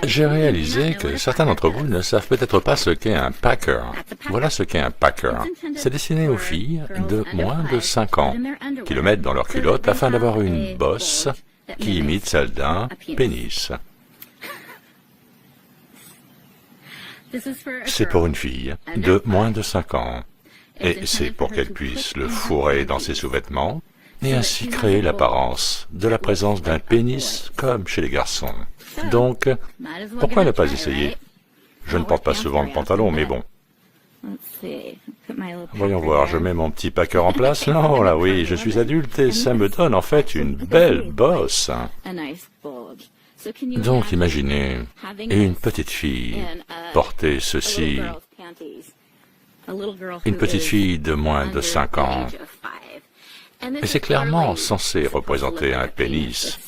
J'ai réalisé que certains d'entre vous ne savent peut-être pas ce qu'est un packer. Voilà ce qu'est un packer. C'est destiné aux filles de moins de 5 ans, qui le mettent dans leur culotte afin d'avoir une bosse qui imite celle d'un pénis. C'est pour une fille de moins de 5 ans, et c'est pour qu'elle puisse le fourrer dans ses sous-vêtements, et ainsi créer l'apparence de la présence d'un pénis comme chez les garçons. Donc, pourquoi ne pas essayer? Je ne porte pas souvent de pantalon, mais bon. Voyons voir, je mets mon petit packer en place. Non, là oui, je suis adulte et ça me donne en fait une belle bosse. Donc imaginez une petite fille porter ceci, une petite fille de moins de 5 ans. Et c'est clairement censé représenter un pénis.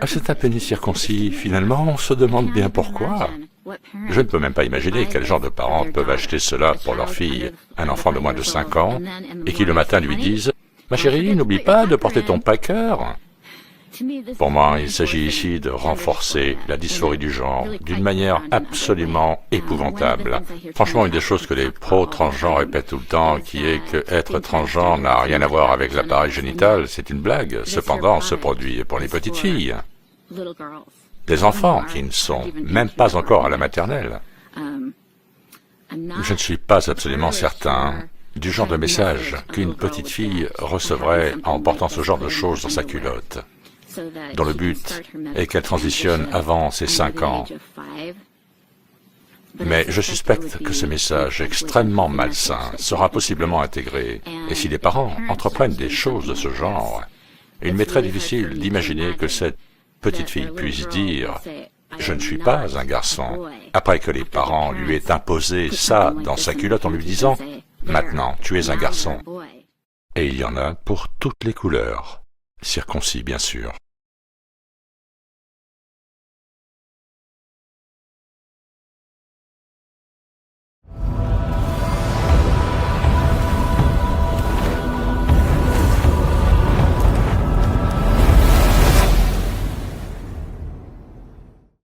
C'est un pénis circoncis. Finalement, on se demande bien pourquoi. Je ne peux même pas imaginer quel genre de parents peuvent acheter cela pour leur fille, un enfant de moins de 5 ans, et qui le matin lui disent « Ma chérie, n'oublie pas de porter ton packer ». Pour moi, il s'agit ici de renforcer la dysphorie du genre d'une manière absolument épouvantable. Franchement, une des choses que les pro-transgenres répètent tout le temps, qui est que être transgenre n'a rien à voir avec l'appareil génital, c'est une blague. Cependant, ce produit est pour les petites filles. Des enfants qui ne sont même pas encore à la maternelle. Je ne suis pas absolument certain du genre de message qu'une petite fille recevrait en portant ce genre de choses dans sa culotte, dont le but est qu'elle transitionne avant ses 5 ans. Mais je suspecte que ce message extrêmement malsain sera possiblement intégré, et si les parents entreprennent des choses de ce genre, il m'est très difficile d'imaginer que cette petite fille puisse dire « Je ne suis pas un garçon », après que les parents lui aient imposé ça dans sa culotte en lui disant « Maintenant, tu es un garçon ». Et il y en a pour toutes les couleurs, circoncis bien sûr.